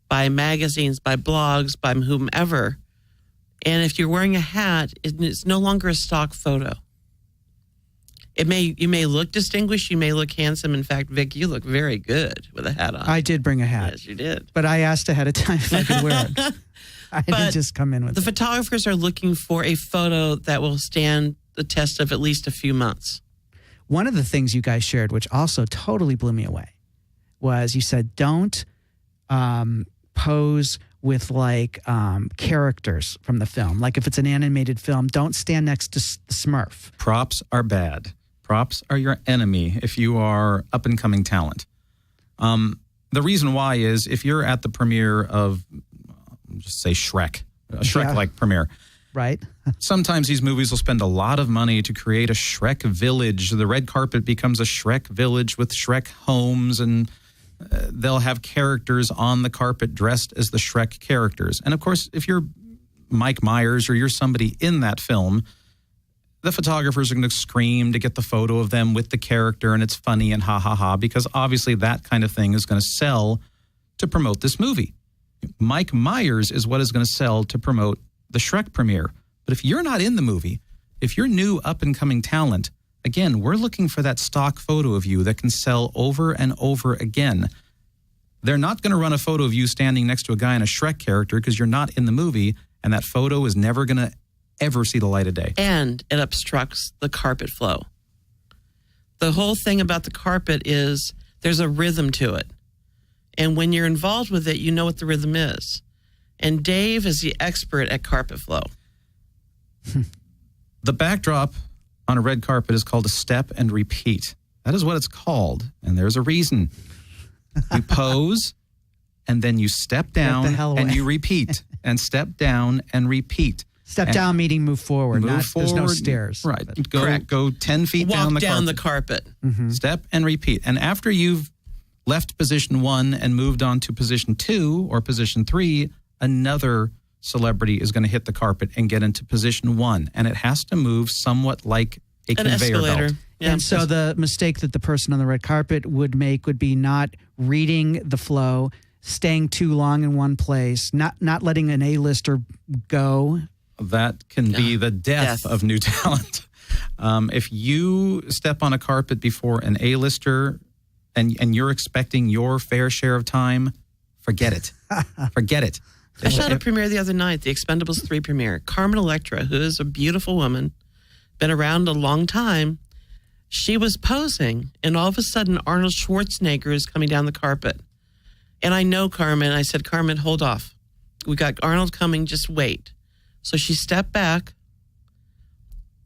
by magazines, by blogs, by whomever. And if you're wearing a hat, it's no longer a stock photo. You may look distinguished, you may look handsome. In fact, Vic, you look very good with a hat on. I did bring a hat. Yes, you did. But I asked ahead of time if I could wear it. I didn't just come in with the it. photographers are looking for a photo that will stand the test of at least a few months. One of the things you guys shared, which also totally blew me away, was you said don't pose with characters from the film. Like if it's an animated film, don't stand next to the Smurf. Props are bad. Props are your enemy if you are up-and-coming talent. The reason why is if you're at the premiere of, just say Shrek, a Shrek-like premiere. Right. Sometimes these movies will spend a lot of money to create a Shrek village. The red carpet becomes a Shrek village with Shrek homes, and they'll have characters on the carpet dressed as the Shrek characters. And of course, if you're Mike Myers or you're somebody in that film, the photographers are going to scream to get the photo of them with the character, and it's funny and ha ha ha, because obviously that kind of thing is going to sell to promote this movie. Mike Myers is what is going to sell to promote the Shrek premiere. But if you're not in the movie, if you're new up-and-coming talent, again, we're looking for that stock photo of you that can sell over and over again. They're not going to run a photo of you standing next to a guy in a Shrek character because you're not in the movie, and that photo is never going to ever see the light of day. And it obstructs the carpet flow. The whole thing about the carpet is there's a rhythm to it. And when you're involved with it, you know what the rhythm is. And Dave is the expert at carpet flow. The backdrop on a red carpet is called a step and repeat. That is what it's called, and there's a reason. You pose, and then you step down, and you repeat, and step down and repeat. Step down meaning move forward. There's no stairs. Right. Go 10 feet down the carpet. Mm-hmm. Step and repeat. And after you've left position 1 and moved on to position 2 or position 3, another celebrity is going to hit the carpet and get into position 1. And it has to move somewhat like a conveyor escalator. belt. Yeah. And so the mistake that the person on the red carpet would make would be not reading the flow, staying too long in one place, not letting an A-lister go. That can be the death of new talent. If you step on a carpet before an A-lister and you're expecting your fair share of time, forget it. Forget it. I shot a premiere the other night, the Expendables 3 premiere. Carmen Electra, who is a beautiful woman, been around a long time, she was posing, and all of a sudden Arnold Schwarzenegger is coming down the carpet. And I know Carmen. I said, Carmen, hold off. We got Arnold coming, just wait. So she stepped back.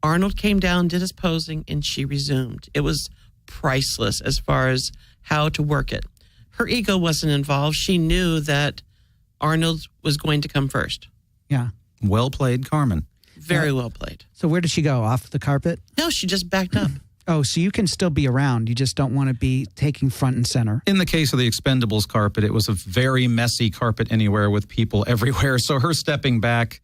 Arnold came down, did his posing, and she resumed. It was priceless as far as how to work it. Her ego wasn't involved. She knew that Arnold was going to come first. Yeah. Well played, Carmen. Very well played. So where did she go? Off the carpet? No, she just backed up. Oh, so you can still be around. You just don't want to be taking front and center. In the case of the Expendables carpet, it was a very messy carpet anywhere with people everywhere. So her stepping back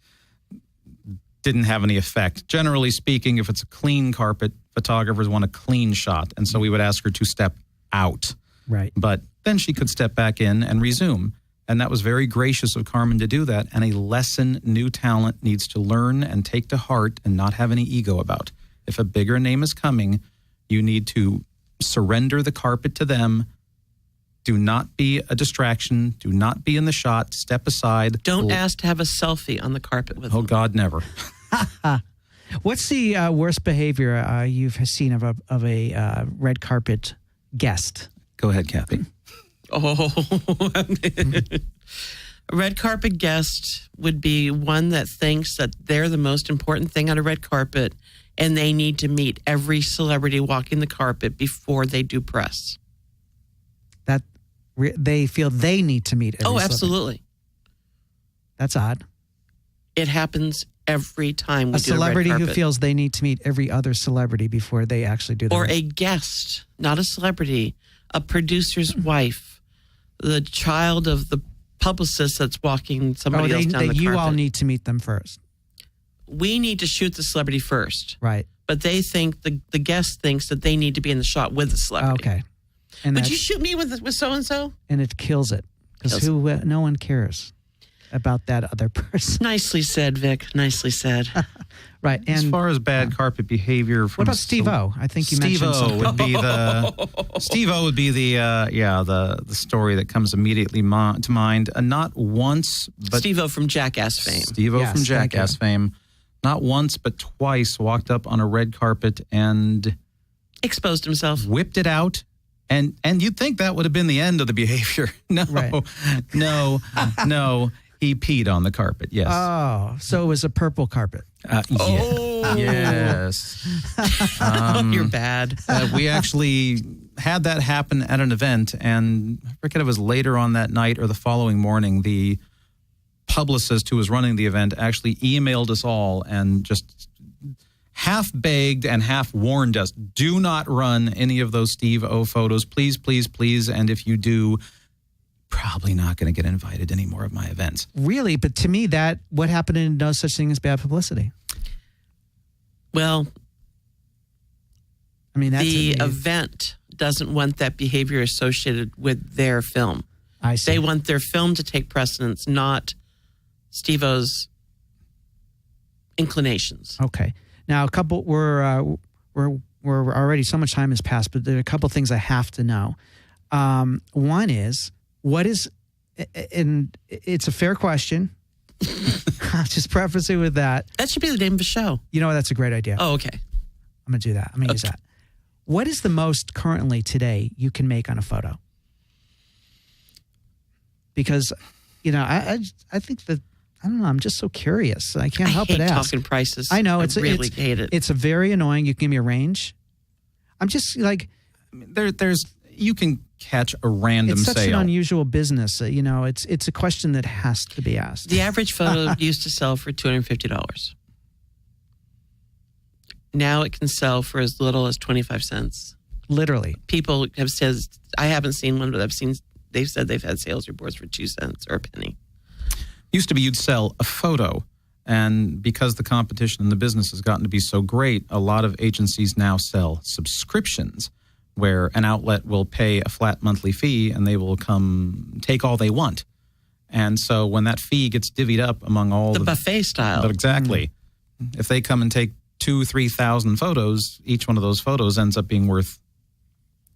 didn't have any effect. Generally speaking, if it's a clean carpet, photographers want a clean shot. And so we would ask her to step out. Right. But then she could step back in and resume. And that was very gracious of Carmen to do that. And a lesson new talent needs to learn and take to heart and not have any ego about. If a bigger name is coming, you need to surrender the carpet to them. Do not be a distraction. Do not be in the shot. Step aside. Don't ask to have a selfie on the carpet with them. Oh, God, never. What's the worst behavior you've seen of a red carpet guest? Go ahead, Kathy. Oh, a red carpet guest would be one that thinks that they're the most important thing on a red carpet, and they need to meet every celebrity walking the carpet before they do press. That they feel they need to meet every celebrity. Absolutely. That's odd. It happens every time we do a celebrity a red who carpet. feels they need to meet every other celebrity before they actually do the Or red. a guest, not a celebrity, a producer's wife, the child of the publicist that's walking somebody else down the you carpet. all need to meet them first. We need to shoot the celebrity first. Right. But they think, the guest thinks that they need to be in the shot with the celebrity. Okay. And Would you shoot me with so-and-so? And it kills it. Because no one cares about that other person. Nicely said, Vic. Nicely said. Right. And as far as bad carpet behavior, from what about Steve-O? I think you mentioned Steve-O would be the story that comes immediately to mind. Not once, but Steve-O from Jackass fame. Steve-O Yes, from thank Jackass you. fame. Not once, but twice walked up on a red carpet and Exposed himself. whipped it out. And you'd think that would have been the end of the behavior. No, Right. no. He peed on the carpet, yes. Oh, so it was a purple carpet. Oh. Yes. You're bad. We actually had that happen at an event, and I forget if it was later on that night or the following morning, the publicist who was running the event actually emailed us all and just half begged and half warned us, do not run any of those Steve-O photos. Please, please, please. And if you do, probably not going to get invited to any more of my events. Really? But to me, what happened in no such thing as bad publicity? Well, I mean, that's the event doesn't want that behavior associated with their film. I see. They want their film to take precedence, not Steve-O's inclinations. Okay. Now, we're already, so much time has passed, but there are a couple things I have to know. One is, and it's a fair question. I'll just preface it with that. That should be the name of the show. You know, that's a great idea. Oh, okay. I'm going to do that. I'm going to use that. What is the most currently today you can make on a photo? Because, I think that, I don't know, I'm just so curious. I can't help but ask. I hate talking prices. I know. I really hate it. It's a very annoying. You can give me a range. I'm just like... You can catch a random sale. It's such sale. an unusual business. It's a question that has to be asked. The average photo used to sell for $250. Now it can sell for as little as 25 cents. Literally. People have said, I haven't seen one, but they've said they've had sales reports for 2 cents or a penny. Used to be you'd sell a photo, and because the competition in the business has gotten to be so great, a lot of agencies now sell subscriptions where an outlet will pay a flat monthly fee and they will come take all they want. And so when that fee gets divvied up among all the buffet style. Exactly. If they come and take 2,000-3,000 photos, each one of those photos ends up being worth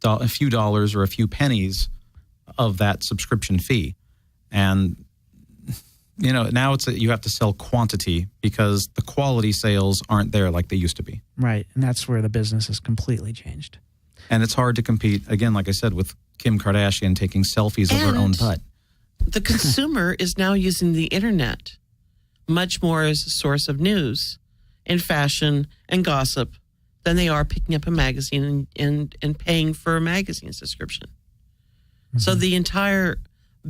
a few dollars or a few pennies of that subscription fee. And now you have to sell quantity because the quality sales aren't there like they used to be. Right. And that's where the business has completely changed. And it's hard to compete, again, like I said, with Kim Kardashian taking selfies of her own butt. The consumer is now using the internet much more as a source of news and fashion and gossip than they are picking up a magazine and paying for a magazine subscription. Mm-hmm. So the entire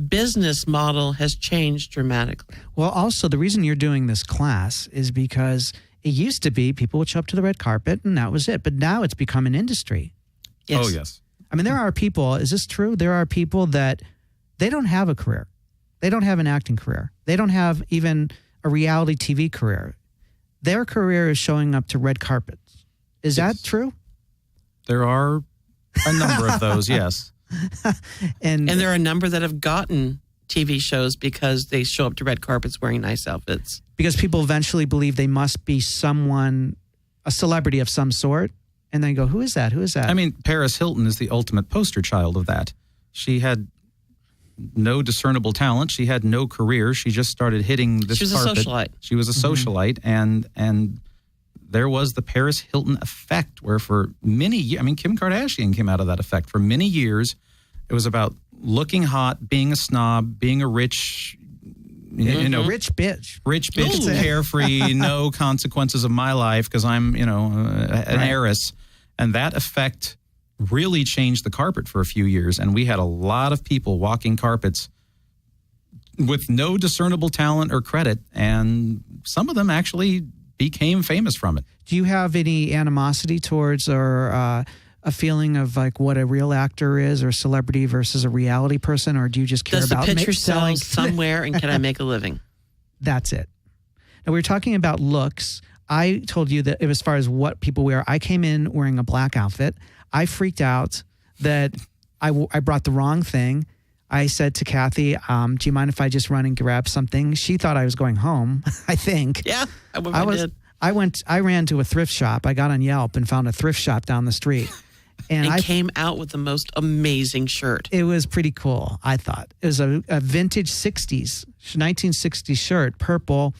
business model has changed dramatically. Well, also, the reason you're doing this class is because it used to be people would show up to the red carpet and that was it. But now it's become an industry. Yes. Oh, yes. I mean, there are people, is this true? There are people that they don't have a career. They don't have an acting career. They don't have even a reality TV career. Their career is showing up to red carpets. Is that true? There are a number of those, yes. And there are a number that have gotten TV shows because they show up to red carpets wearing nice outfits. Because people eventually believe they must be a celebrity of some sort. And then go, who is that? Who is that? I mean, Paris Hilton is the ultimate poster child of that. She had no discernible talent. She had no career. She just started hitting this carpet. She was a socialite. She was a socialite, and there was the Paris Hilton effect where for many years, I mean, Kim Kardashian came out of that effect. For many years, it was about looking hot, being a snob, being a rich, rich bitch. Rich bitch, carefree, no consequences of my life because I'm, an heiress. And that effect really changed the carpet for a few years. And we had a lot of people walking carpets with no discernible talent or credit, and some of them actually became famous from it. Do you have any animosity towards or a feeling of like what a real actor is or celebrity versus a reality person, or do you just care Does about the picture selling sell somewhere, and can I make a living? That's it. Now, we were talking about looks. I told you that as far as what people wear, I came in wearing a black outfit. I freaked out that I brought the wrong thing. I said to Kathy, do you mind if I just run and grab something? She thought I was going home, I think. Yeah, I did. I ran to a thrift shop. I got on Yelp and found a thrift shop down the street. And I came out with the most amazing shirt. It was pretty cool, I thought. It was a vintage 1960s shirt, purple,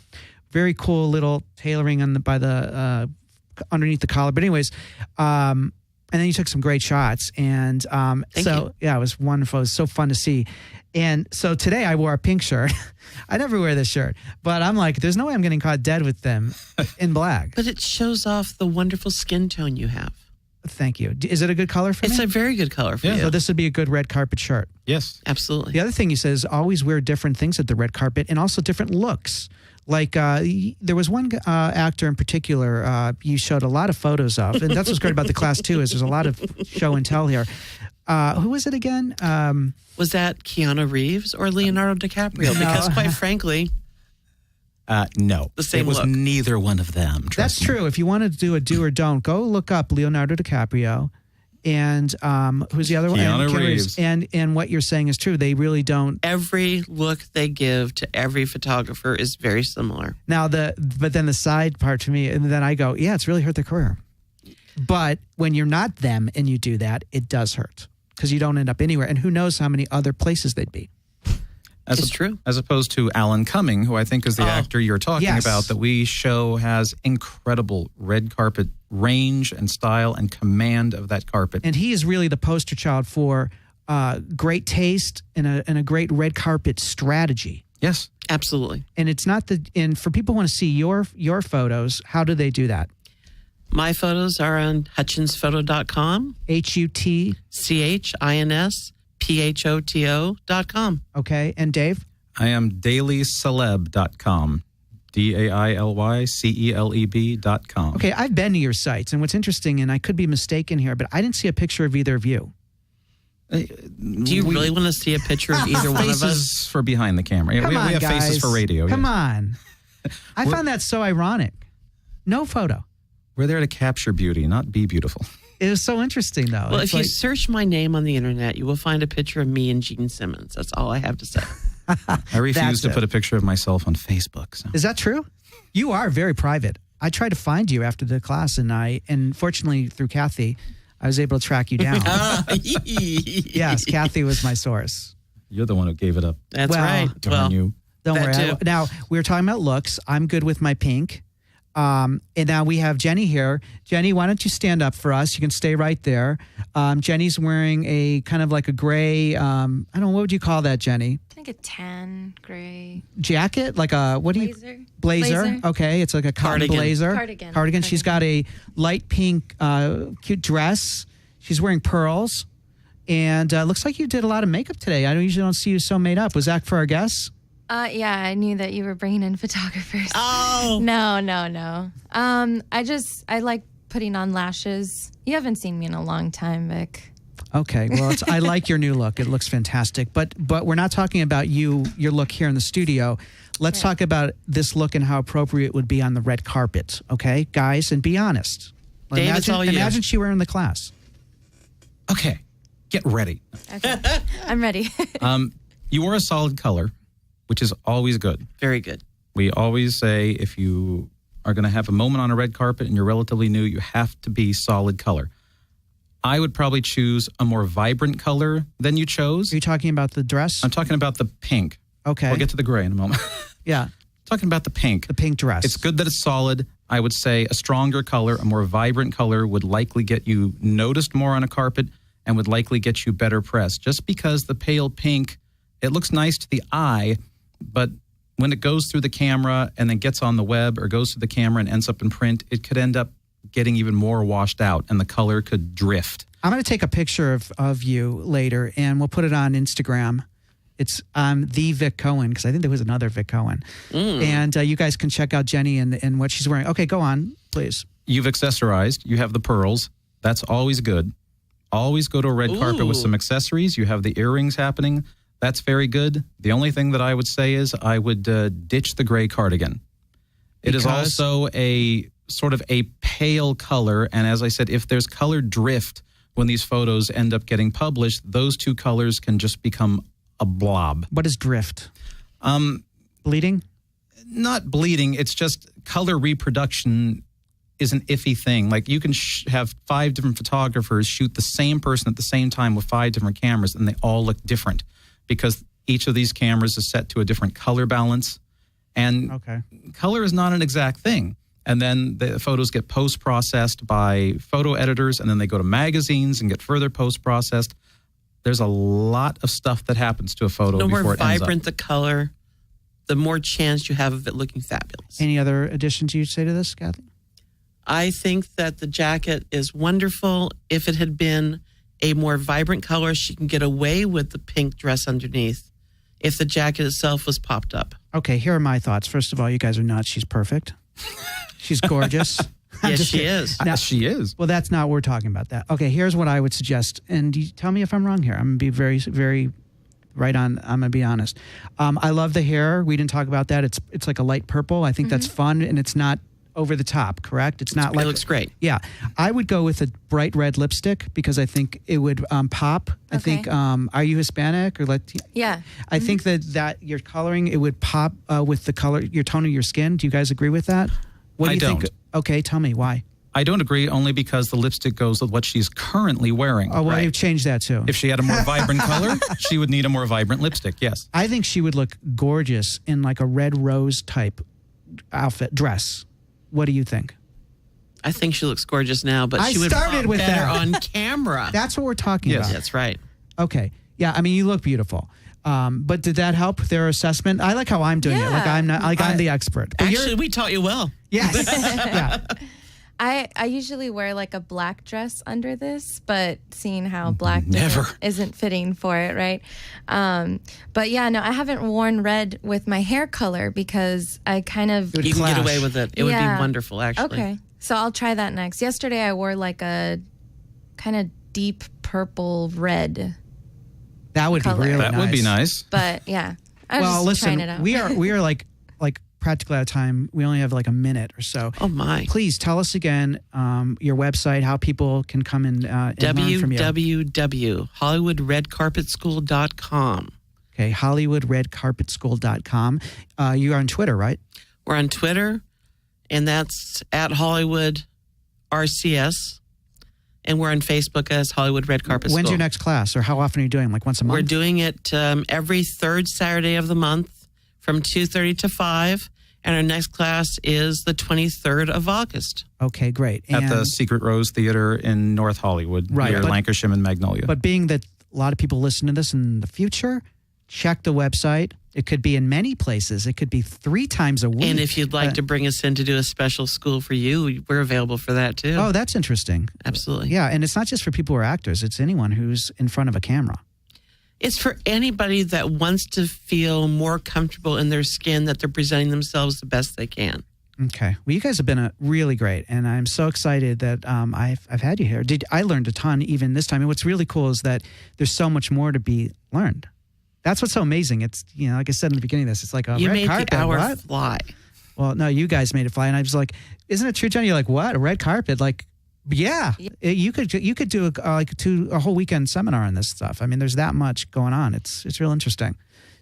very cool little tailoring underneath the collar. But anyways, and then you took some great shots. And Thank you. Yeah, it was wonderful. It was so fun to see. And so today I wore a pink shirt. I never wear this shirt. But I'm like, there's no way I'm getting caught dead with them in black. But it shows off the wonderful skin tone you have. Thank you. Is it a good color for me? It's a very good color for you. So this would be a good red carpet shirt. Yes. Absolutely. The other thing you said is always wear different things at the red carpet and also different looks. Like there was one actor in particular you showed a lot of photos of, and that's what's great about the class too is there's a lot of show and tell here. Who was it again? Was that Keanu Reeves or Leonardo DiCaprio? Because quite frankly, no. The same It was look. neither one of them. That's me. true. If you want to do a do or don't, go look up Leonardo DiCaprio and who's the other one? Keanu Reeves. And what you're saying is true. They really don't. every look they give to every photographer is very similar. Now but then the side part to me, and then I go, yeah, it's really hurt their career. But when you're not them and you do that, it does hurt because you don't end up anywhere. And who knows how many other places they'd be. It's true. As opposed to Alan Cumming, who I think is the actor you're talking about, that we show has incredible red carpet range and style and command of that carpet. And he is really the poster child for great taste and a great red carpet strategy. Yes. Absolutely. And it's not and for people who want to see your photos, how do they do that? My photos are on hutchinsphoto.com. HUTCHINSPHOTO.com. Okay. And Dave? I am dailyceleb.com. DAILYCELEB.com. Okay, I've been to your sites, and what's interesting, and I could be mistaken here, but I didn't see a picture of either of you. Do you really want to see a picture of either one of us? Faces for behind the camera. Come we on, have guys. faces for radio. Come yes. on. I found that so ironic. No photo. We're there to capture beauty, not be beautiful. It was so interesting, though. Well, It's if you search my name on the internet, you will find a picture of me and Gene Simmons. That's all I have to say. I refuse to it. put a picture of myself on Facebook. So. Is that true? You are very private. I tried to find you after the class, and fortunately through Kathy, I was able to track you down. Yes, Kathy was my source. You're the one who gave it up. That's Well, right. Darn you. Don't That worry. too. Now, we were talking about looks. I'm good with my pink. And now we have Jenny here. Jenny, why don't you stand up for us? You can stay right there. Jenny's wearing a kind of like a gray, I don't know, what would you call that, Jenny? I think a tan, gray. Jacket? Like a, what do you? Blazer. Okay, it's like a cotton Cardigan. blazer. Cardigan. She's got a light pink, cute dress. She's wearing pearls. And looks like you did a lot of makeup today. I usually don't see you so made up. Was that for our guests? Yeah, I knew that you were bringing in photographers. Oh! No. I like putting on lashes. You haven't seen me in a long time, Vic. Okay, well, I like your new look. It looks fantastic. But we're not talking about your look here in the studio. Let's talk about this look and how appropriate it would be on the red carpet. Okay, guys, and be honest. Dave, it's all you. Imagine she were in the class. Okay, get ready. Okay, I'm ready. You wore a solid color, which is always good. Very good. We always say if you are going to have a moment on a red carpet and you're relatively new, you have to be solid color. I would probably choose a more vibrant color than you chose. Are you talking about the dress? I'm talking about the pink. Okay. We'll get to the gray in a moment. Yeah, Talking about the pink. the pink dress. It's good that it's solid. I would say a stronger color, a more vibrant color would likely get you noticed more on a carpet and would likely get you better press. Just because the pale pink, it looks nice to the eye, but when it goes through the camera and then gets on the web or goes through the camera and ends up in print, it could end up getting even more washed out and the color could drift. I'm going to take a picture of you later, and we'll put it on Instagram. It's the Vic Cohen, because I think there was another Vic Cohen. And you guys can check out Jenny and what she's wearing. Okay, go on, please. You've accessorized. You have the pearls. That's always good. Always go to a red carpet with some accessories. You have the earrings happening. That's very good. The only thing that I would say is I would ditch the gray cardigan. It is also a sort of a pale color. And as I said, if there's color drift when these photos end up getting published, those two colors can just become a blob. What is drift? Bleeding? Not bleeding. It's just color reproduction is an iffy thing. Like you can have 5 different photographers shoot the same person at the same time with 5 different cameras, and they all look different because each of these cameras is set to a different color balance. And color is not an exact thing. And then the photos get post-processed by photo editors, and then they go to magazines and get further post-processed. There's a lot of stuff that happens to a photo before it ends up. The more vibrant the color, the more chance you have of it looking fabulous. Any other additions you'd say to this, Kathy? I think that the jacket is wonderful. If it had been a more vibrant color, she can get away with the pink dress underneath if the jacket itself was popped up. Okay, here are my thoughts. First of all, you guys are nuts. She's perfect. She's gorgeous. Yes, she is. Now, she is. Well, that's not what we're talking about. That. Okay, here's what I would suggest. And you tell me if I'm wrong here. I'm going to be very, very right on. I'm going to be honest. I love the hair. We didn't talk about that. It's like a light purple. I think that's fun, and it's not over the top, correct? It's not like... It looks great. Yeah. I would go with a bright red lipstick because I think it would pop. I think, are you Hispanic or Latino? Yeah. I think that your coloring, it would pop with the color, your tone of your skin. Do you guys agree with that? What do you think? Okay, tell me why. I don't agree only because the lipstick goes with what she's currently wearing. Oh, well, you've changed that too. If she had a more vibrant color, she would need a more vibrant lipstick, yes. I think she would look gorgeous in like a red rose type dress. What do you think? I think she looks gorgeous now, but she would started with better that on camera. That's what we're talking about. That's right. Okay. Yeah, I mean, you look beautiful. But did that help their assessment? I like how I'm doing it. Like I'm not. Like I'm the expert. But actually, we taught you well. Yes. Yeah. I usually wear like a black dress under this, but seeing how black isn't fitting for it, right? But yeah, no, I haven't worn red with my hair color because I kind of... You can get away with it. It would be wonderful, actually. Okay, so I'll try that next. Yesterday I wore like a kind of deep purple red. That would color. be really nice. That would be nice. But yeah, I was just trying it out. we are like practically out of time. We only have like a minute or so. Oh my! Please tell us again your website, how people can come and learn from you. www.hollywoodredcarpetschool.com. Okay, hollywoodredcarpetschool.com. You are on Twitter, right? We're on Twitter, and that's at Hollywood RCS. And we're on Facebook as Hollywood Red Carpet School. When's your next class, or how often are you doing? Like once a month? We're doing it every third Saturday of the month from 2:30 to 5. And our next class is the 23rd of August. Okay, great. At the Secret Rose Theater in North Hollywood, near Lancashire and Magnolia. But being that a lot of people listen to this in the future, check the website. It could be in many places. It could be 3 times a week. And if you'd like to bring us in to do a special school for you, we're available for that too. Oh, that's interesting. Absolutely. Yeah, and it's not just for people who are actors. It's anyone who's in front of a camera. It's for anybody that wants to feel more comfortable in their skin, that they're presenting themselves the best they can. Okay. Well, you guys have been really great, and I'm so excited that I've had you here. I learned a ton even this time, and what's really cool is that there's so much more to be learned. That's what's so amazing. It's, like I said in the beginning of this, it's like a you red carpet. You made the hour fly. Well, no, you guys made it fly, and I was like, isn't it true, John? You're like, what? A red carpet? Like, yeah. You could do a whole weekend seminar on this stuff. I mean, there's that much going on. It's real interesting.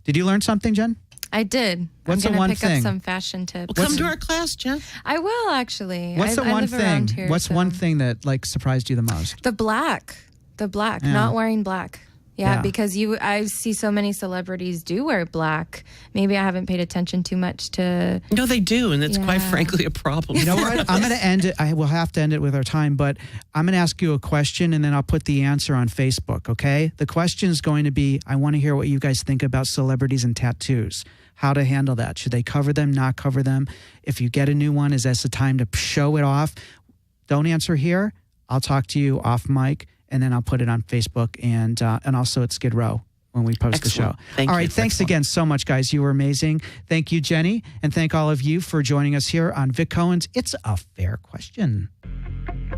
Did you learn something, Jen? I did. What's the one thing? I'm going to pick up some fashion tips. Well, come to our class, Jen. I will, actually. What's the one thing? What's one thing that surprised you the most? The black. Yeah. Not wearing black. Yeah, because I see so many celebrities do wear black. Maybe I haven't paid attention too much to... No, they do, and it's quite frankly a problem. You know what? I'm going to end it. I will have to end it with our time, but I'm going to ask you a question, and then I'll put the answer on Facebook, okay? The question is going to be, I want to hear what you guys think about celebrities and tattoos. How to handle that. Should they cover them, not cover them? If you get a new one, is this the time to show it off? Don't answer here. I'll talk to you off mic. And then I'll put it on Facebook and also at Skidrow. when we post Excellent. the show. Thank all you. right. Thanks Excellent. again so much, guys. You were amazing. Thank you, Jenny. And thank all of you for joining us here on Vic Cohen's It's a Fair Question.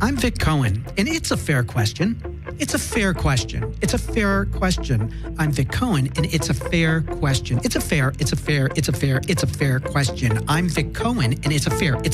I'm Vic Cohen, and it's a fair question. It's a fair question. It's a fair question. I'm Vic Cohen, and it's a fair question. It's a fair question. I'm Vic Cohen, and it's a fair question.